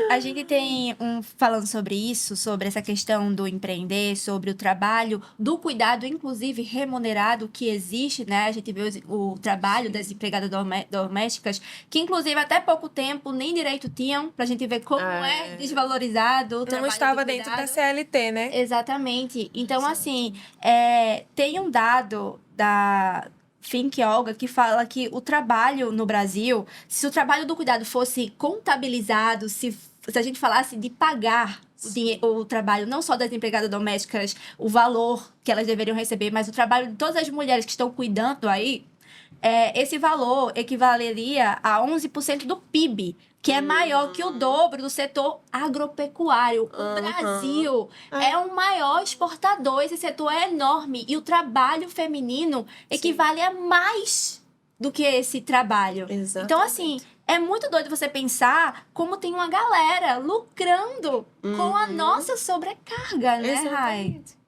A gente tem falando sobre isso, sobre essa questão do empreender, sobre o trabalho, do cuidado, inclusive remunerado, que existe, né? A gente vê o trabalho das empregadas domésticas, que inclusive até pouco tempo nem direito tinham, pra gente ver como é desvalorizado o trabalho. Não estava do dentro cuidado. da CLT, né? Exatamente. Então, assim, tem um dado da Fink Olga, que fala que o trabalho no Brasil, se o trabalho do cuidado fosse contabilizado, se a gente falasse de pagar o trabalho, não só das empregadas domésticas, o valor que elas deveriam receber, mas o trabalho de todas as mulheres que estão cuidando aí, esse valor equivaleria a 11% do PIB, que é maior que o dobro do setor agropecuário. O Brasil é o maior exportador, esse setor é enorme. E o trabalho feminino equivale a mais do que esse trabalho. Exatamente. Então, assim, é muito doido você pensar como tem uma galera lucrando com a nossa sobrecarga, né, Rai? Exatamente.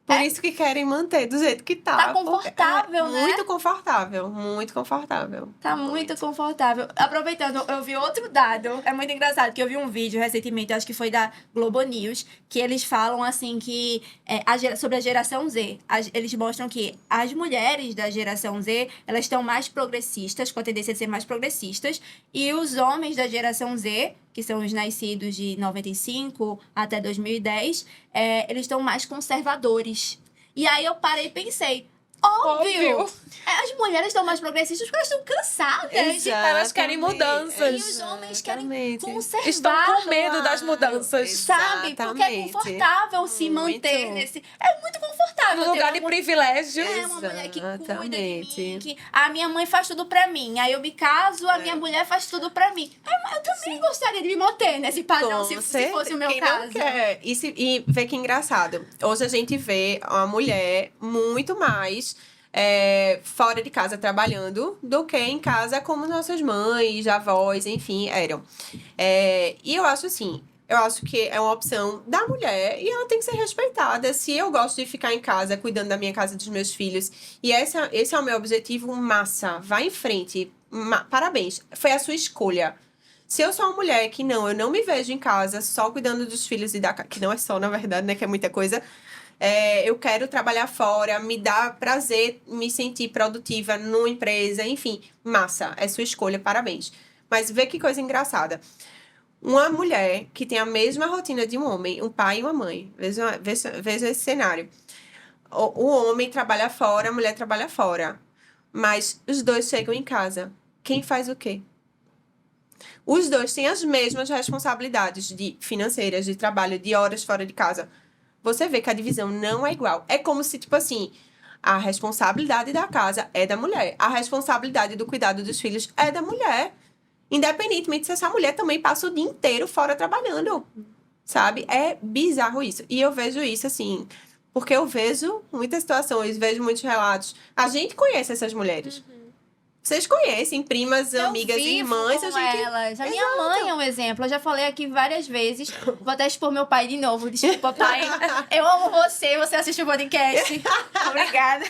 Por isso que querem manter do jeito que tá. Tá confortável, né? Muito confortável, muito confortável. Tá muito confortável. Aproveitando, eu vi outro dado. É muito engraçado, que eu vi um vídeo recentemente, acho que foi da Globo News, que eles falam assim que sobre a geração Z. Eles mostram que as mulheres da geração Z, elas estão mais progressistas, com a tendência de ser mais progressistas, e os homens da geração Z, que são os nascidos de 95 até 2010, eles estão mais conservadores. E aí eu parei e pensei, óbvio. As mulheres estão mais progressistas porque elas estão cansadas. Elas querem mudanças. E os homens querem conservar. Estão com medo das mudanças. Sabe? Porque é confortável se manter nesse... É muito confortável. No lugar de privilégio. É uma mulher que cuida de mim. Que a minha mãe faz tudo pra mim. Aí eu me caso, a minha mulher faz tudo pra mim. Eu também gostaria de me manter nesse padrão, se fosse o meu caso. Não quer. E vê que engraçado. Hoje a gente vê uma mulher muito mais fora de casa trabalhando do que em casa, como nossas mães, avós, enfim, eram. E eu acho assim, eu acho que é uma opção da mulher e ela tem que ser respeitada. Se eu gosto de ficar em casa, cuidando da minha casa e dos meus filhos, e esse é o meu objetivo, massa, vai em frente, parabéns, foi a sua escolha. Se eu sou uma mulher que eu não me vejo em casa só cuidando dos filhos e da casa, que não é só, na verdade, né, que é muita coisa. Eu quero trabalhar fora, me dá prazer me sentir produtiva numa empresa, enfim, massa, é sua escolha, parabéns. Mas vê que coisa engraçada. Uma mulher que tem a mesma rotina de um homem, um pai e uma mãe, veja esse cenário. O homem trabalha fora, a mulher trabalha fora, mas os dois chegam em casa. Quem faz o quê? Os dois têm as mesmas responsabilidades financeiras, de trabalho, de horas fora de casa. Você vê que a divisão não é igual. É como se, tipo assim, a responsabilidade da casa é da mulher. A responsabilidade do cuidado dos filhos é da mulher. Independentemente se essa mulher também passa o dia inteiro fora trabalhando. Sabe? É bizarro isso. E eu vejo isso, assim, porque eu vejo muitas situações, vejo muitos relatos. A gente conhece essas mulheres. Vocês conhecem primas, amigas, irmãs? Com elas. A minha mãe é um exemplo. Eu já falei aqui várias vezes. Vou até expor meu pai de novo. Desculpa, pai. Eu amo você. Você assiste o podcast. Obrigada.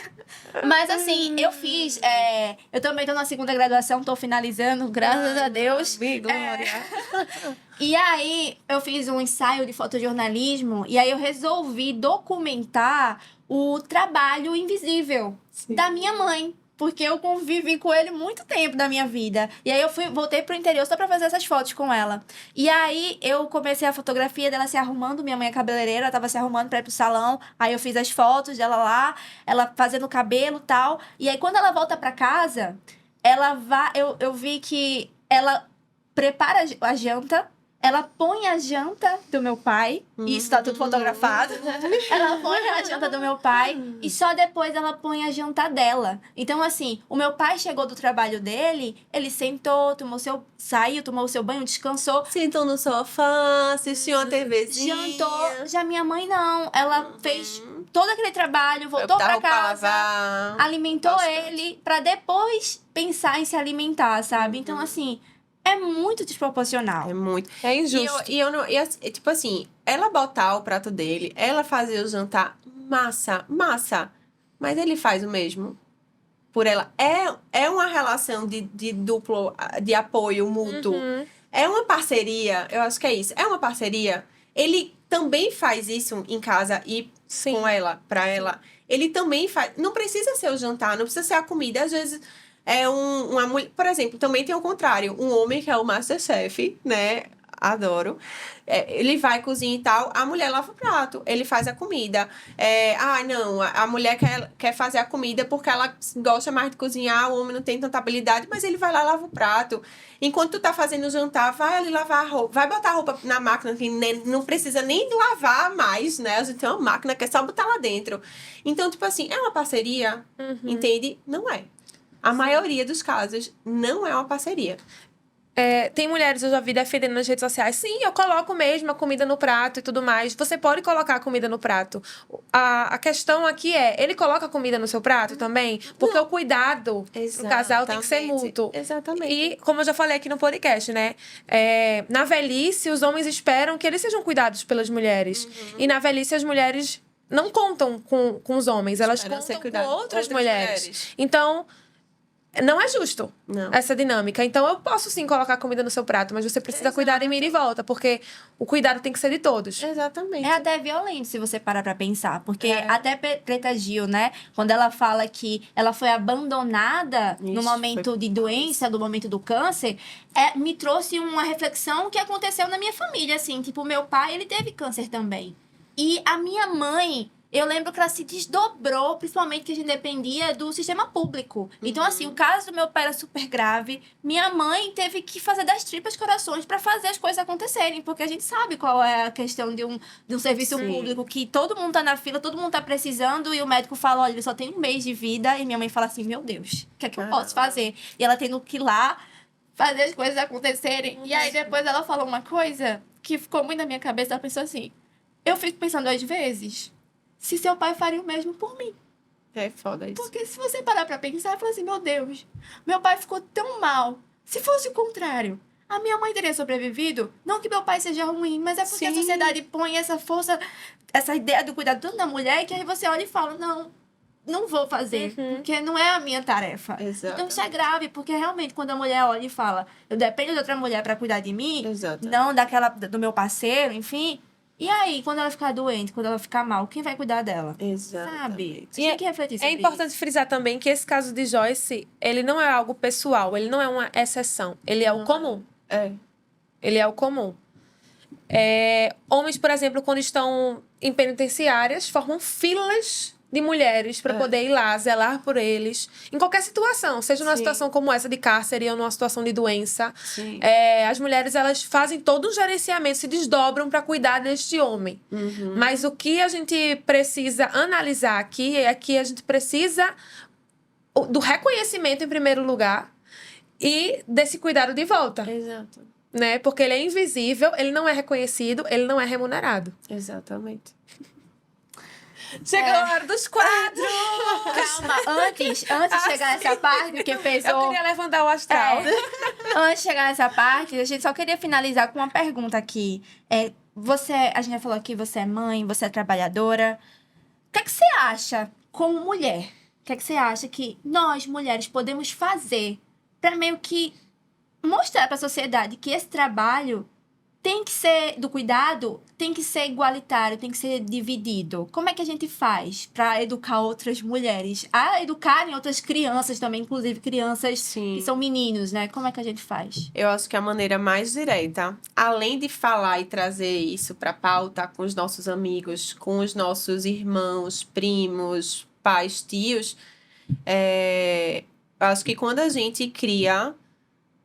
Mas assim, eu fiz... eu também tô na segunda graduação. Tô finalizando, graças a Deus. Glória. E aí, eu fiz um ensaio de fotojornalismo. E aí, eu resolvi documentar o trabalho invisível da minha mãe. Porque eu convivi com ele muito tempo da minha vida. E aí eu voltei pro interior só pra fazer essas fotos com ela. E aí eu comecei a fotografia dela se arrumando. Minha mãe é cabeleireira, ela tava se arrumando pra ir pro salão. Aí eu fiz as fotos dela lá, ela fazendo o cabelo e tal. E aí quando ela volta pra casa, ela vai. Eu vi que ela prepara a janta. Ela põe a janta do meu pai, e isso tá tudo fotografado. Ela põe a janta do meu pai e só depois ela põe a janta dela. Então, assim, o meu pai chegou do trabalho dele, ele sentou, saiu, tomou o seu banho, descansou. Sentou no sofá, assistiu uma TVzinha. Jantou. Já minha mãe não. Ela fez todo aquele trabalho, voltou pra casa, alimentou ele, pra depois pensar em se alimentar, sabe? Então, assim... É muito desproporcional. É muito. É injusto. Tipo assim, ela botar o prato dele, ela fazer o jantar, massa. Mas ele faz o mesmo por ela. É uma relação de duplo, de apoio mútuo. É uma parceria, eu acho que é isso. É uma parceria. Ele também faz isso em casa e com ela, pra ela. Ele também faz. Não precisa ser o jantar, não precisa ser a comida. Às vezes... uma mulher, por exemplo, também tem o contrário, um homem que é o Masterchef, né? Adoro. Ele vai cozinhar e tal, a mulher lava o prato, ele faz a comida. Não, a mulher quer fazer a comida porque ela gosta mais de cozinhar, o homem não tem tanta habilidade, mas ele vai lá e lava o prato. Enquanto tu tá fazendo o jantar, vai ali lavar a roupa, vai botar a roupa na máquina, que não precisa nem lavar mais, né? A gente tem uma máquina que é só botar lá dentro. Então, tipo assim, é uma parceria, entende? Não é. A maioria dos casos não é uma parceria. Tem mulheres, eu já vi defendendo nas redes sociais. Sim, eu coloco mesmo a comida no prato e tudo mais. Você pode colocar a comida no prato. A questão aqui ele coloca a comida no seu prato também? Porque o cuidado do casal tem que ser mútuo. Exatamente. E, como eu já falei aqui no podcast, né? Na velhice, os homens esperam que eles sejam cuidados pelas mulheres. E na velhice, as mulheres não contam com os homens, elas Esperam ser contam com cuidado- outras mulheres. Então, não é justo Não. essa dinâmica. Então, eu posso sim colocar comida no seu prato, mas você precisa cuidar de mim de volta, porque o cuidado tem que ser de todos. Exatamente. É até violento se você parar pra pensar. Porque É. até Preta Gil, né? Quando ela fala que ela foi abandonada no Isso, momento de doença, no momento do câncer, me trouxe uma reflexão que aconteceu na minha família, assim. Tipo, meu pai, ele teve câncer também. E a minha mãe, eu lembro que ela se desdobrou, principalmente que a gente dependia do sistema público. Então, assim, o caso do meu pai era super grave. Minha mãe teve que fazer das tripas corações pra fazer as coisas acontecerem. Porque a gente sabe qual é a questão de um serviço Sim. público, que todo mundo tá na fila, todo mundo tá precisando, e o médico fala, olha, ele só tem 1 mês de vida. E minha mãe fala assim, meu Deus, o que é que eu posso fazer? E ela tendo que ir lá fazer as coisas acontecerem. E aí, depois ela falou uma coisa que ficou muito na minha cabeça. Ela pensou assim, eu fico pensando às vezes se seu pai faria o mesmo por mim. É foda isso. Porque se você parar pra pensar, eu falo assim, meu Deus, meu pai ficou tão mal. Se fosse o contrário, a minha mãe teria sobrevivido? Não que meu pai seja ruim, mas é porque a Sim. sociedade põe essa força, essa ideia do cuidado tanto da mulher, que aí você olha e fala, não vou fazer, porque não é a minha tarefa. Exato. Então isso é grave, porque realmente quando a mulher olha e fala, eu dependo de outra mulher pra cuidar de mim, Exato. não do meu parceiro, enfim. E aí, quando ela ficar doente, quando ela ficar mal, quem vai cuidar dela? Exatamente. Sabe? Você E tem que refletir sobre É importante frisar também que esse caso de Joyce, ele não é algo pessoal, ele não é uma exceção, ele é o comum. É. Ele é o comum. Homens, por exemplo, quando estão em penitenciárias, formam filas de mulheres para poder ir lá, zelar por eles. Em qualquer situação, seja numa Sim. situação como essa de cárcere ou numa situação de doença. Sim. As mulheres, elas fazem todo um gerenciamento, se desdobram para cuidar deste homem. Mas o que a gente precisa analisar aqui é que a gente precisa do reconhecimento em primeiro lugar e desse cuidado de volta, Exato. né? Porque ele é invisível, ele não é reconhecido, ele não é remunerado. Exatamente. Chegou a hora dos quadros! Calma, antes de chegar nessa parte, porque Eu pesou... queria levantar o astral. Antes de chegar nessa parte, a gente só queria finalizar com uma pergunta aqui. A gente já falou aqui, você é mãe, você é trabalhadora. O que é que você acha, como mulher? O que é que você acha que nós, mulheres, podemos fazer para meio que mostrar para a sociedade que esse trabalho tem que ser do cuidado, tem que ser igualitário, tem que ser dividido? Como é que a gente faz para educar outras mulheres? A educarem outras crianças também, inclusive crianças Sim. que são meninos, né? Como é que a gente faz? Eu acho que a maneira mais direta, além de falar e trazer isso para pauta com os nossos amigos, com os nossos irmãos, primos, pais, tios, eu acho que quando a gente cria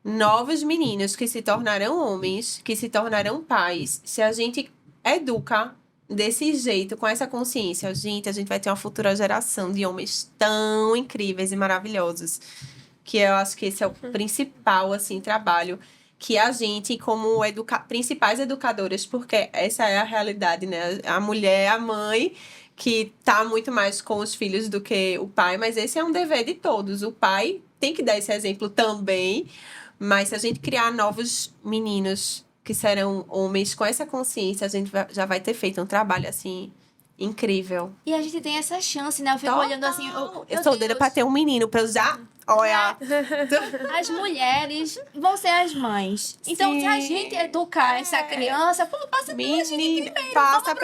novos meninos que se tornarão homens, que se tornarão pais, se a gente educa desse jeito, com essa consciência, a gente vai ter uma futura geração de homens tão incríveis e maravilhosos, que eu acho que esse é o principal, assim, trabalho que a gente, como principais educadoras, porque essa é a realidade, né? A mulher, a mãe, que tá muito mais com os filhos do que o pai, mas esse é um dever de todos. O pai tem que dar esse exemplo também, mas se a gente criar novos meninos que serão homens com essa consciência, a gente já vai ter feito um trabalho, assim, incrível. E a gente tem essa chance, né? Eu fico olhando assim... Eu sou doida pra ter um menino, pra eu já... Olha... As mulheres vão ser as mães. Então, se a gente educar essa criança, passa pela gente Menino, primeiro. passa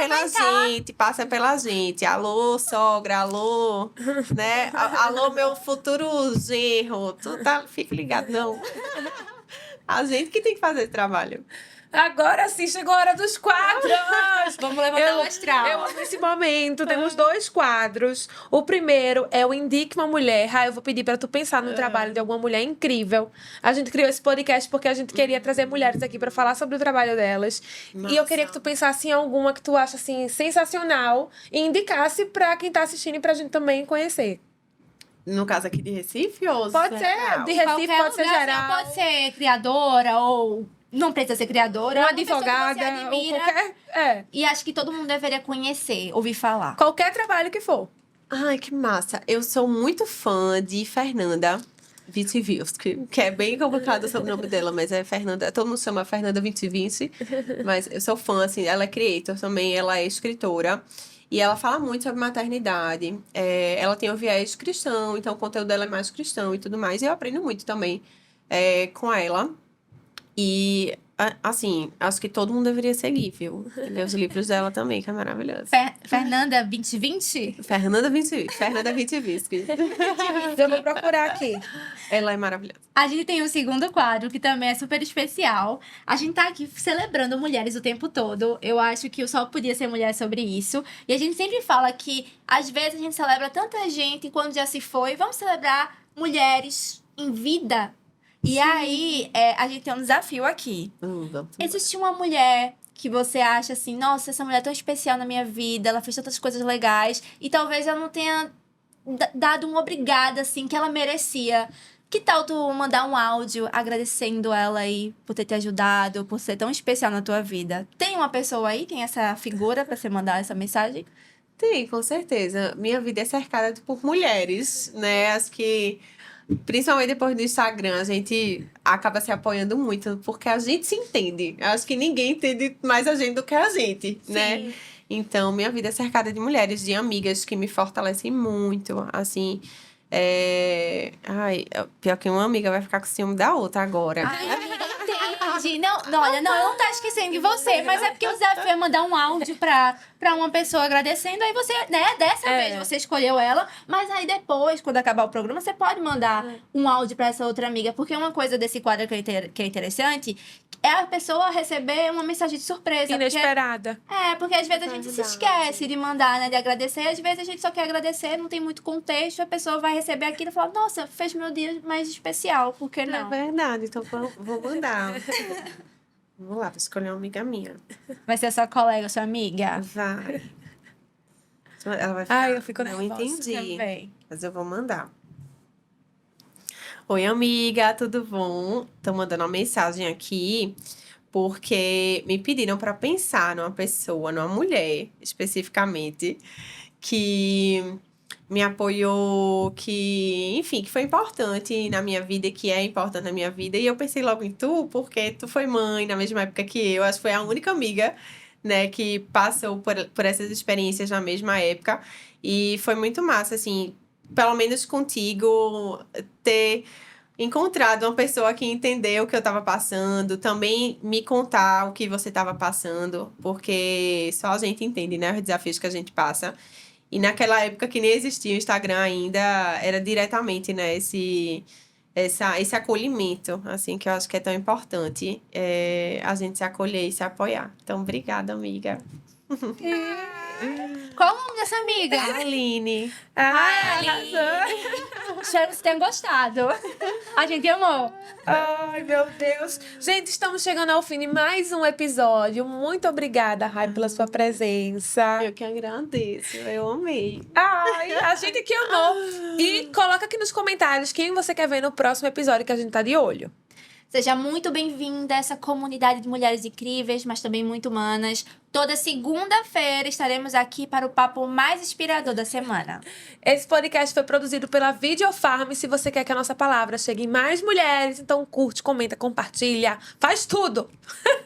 pela gente. Alô, sogra, alô, né? Alô, meu futuro genro. Fica ligado, não. A gente que tem que fazer esse trabalho. Agora sim, chegou a hora dos quadros! Vamos levantar o astral. Eu amo esse momento. Temos 2 quadros. O primeiro é o Indique uma Mulher. Eu vou pedir pra tu pensar no trabalho de alguma mulher incrível. A gente criou esse podcast porque a gente queria trazer mulheres aqui pra falar sobre o trabalho delas. E eu queria que tu pensasse em alguma que tu acha, assim, sensacional e indicasse pra quem tá assistindo e pra gente também conhecer. No caso aqui de Recife ou Pode ser de Recife, Qualquer pode ser lugar, geral. Pode ser criadora ou... Não precisa ser criadora. Uma pessoa que você advogada, ou admira. qualquer... E acho que todo mundo deveria conhecer, ouvir falar. Qualquer trabalho que for. Ai, que massa. Eu sou muito fã de Fernanda Witwiewski, que é bem complicado o sobrenome dela, mas é Fernanda. Todo mundo chama Fernanda Witwiewski, mas eu sou fã, assim. Ela é creator também, ela é escritora. E ela fala muito sobre maternidade. Ela tem um viés cristão, então o conteúdo dela é mais cristão e tudo mais. E eu aprendo muito também com ela. E, assim, acho que todo mundo deveria seguir, viu? E ler os livros dela também, que é maravilhoso. Fernanda 2020? Fernanda Vitivitsky. Eu vou procurar aqui. Ela é maravilhosa. A gente tem um segundo quadro, que também é super especial. A gente tá aqui celebrando mulheres o tempo todo. Eu acho que o Sol podia ser mulher sobre isso. E a gente sempre fala que, às vezes, a gente celebra tanta gente, e quando já se foi, vamos celebrar mulheres em vida. E aí, a gente tem um desafio aqui. Existe uma mulher que você acha assim, nossa, essa mulher é tão especial na minha vida, ela fez tantas coisas legais, e talvez ela não tenha dado um obrigada, assim, que ela merecia. Que tal tu mandar um áudio agradecendo ela aí por ter te ajudado, por ser tão especial na tua vida? Tem uma pessoa aí, tem essa figura pra você mandar essa mensagem? Tem, com certeza. Minha vida é cercada por mulheres, né? As que, principalmente depois do Instagram, a gente acaba se apoiando muito, porque a gente se entende. Eu acho que ninguém entende mais a gente do que a gente, né? Então, minha vida é cercada de mulheres, de amigas que me fortalecem muito, assim. Ai, pior que uma amiga vai ficar com ciúme da outra agora. Ai, amiga, entende. Não, olha, não, eu não tá esquecendo de você, mas é porque o desafio é mandar um áudio pra uma pessoa agradecendo, aí você, né, dessa vez você escolheu ela, mas aí depois, quando acabar o programa, você pode mandar um áudio pra essa outra amiga, porque uma coisa desse quadro que é interessante é a pessoa receber uma mensagem de surpresa. Inesperada. Porque às vezes a gente se esquece de mandar, né, de agradecer, às vezes a gente só quer agradecer, não tem muito contexto, a pessoa vai receber aquilo e falar, nossa, fez meu dia mais especial, por que não? É verdade, então vou mandar. Vamos lá, vou escolher uma amiga minha. Vai ser sua colega, sua amiga? Vai. Ela vai ficar... Eu fico Não nervosa entendi, também. mas eu vou mandar. Oi, amiga, tudo bom? Tô mandando uma mensagem aqui porque me pediram para pensar numa pessoa, numa mulher, especificamente, que me apoiou, que, enfim, que foi importante na minha vida, que é importante na minha vida. E eu pensei logo em tu, porque tu foi mãe na mesma época que eu. Acho que foi a única amiga, né, que passou por essas experiências na mesma época. E foi muito massa, assim, pelo menos contigo, ter encontrado uma pessoa que entendeu o que eu estava passando, também me contar o que você estava passando, porque só a gente entende, né, os desafios que a gente passa. E naquela época que nem existia o Instagram ainda, era diretamente, né, esse acolhimento, assim, que eu acho que é tão importante, a gente se acolher e se apoiar. Então, obrigada, amiga. Qual o nome dessa amiga? Aline. Aline. Espero que você tenha gostado. A gente amou. Ai, meu Deus. Gente, estamos chegando ao fim de mais um episódio. Muito obrigada, Rai, pela sua presença. Eu que agradeço, eu amei. Ai, a gente que amou. E coloca aqui nos comentários quem você quer ver no próximo episódio, que a gente tá de olho. Seja muito bem-vinda a essa comunidade de mulheres incríveis, mas também muito humanas. Toda segunda-feira estaremos aqui para o papo mais inspirador da semana. Esse podcast foi produzido pela Videofarm. Se você quer que a nossa palavra chegue em mais mulheres, então curte, comenta, compartilha. Faz tudo.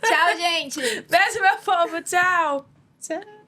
Tchau, gente! Beijo, meu povo. Tchau. Tchau.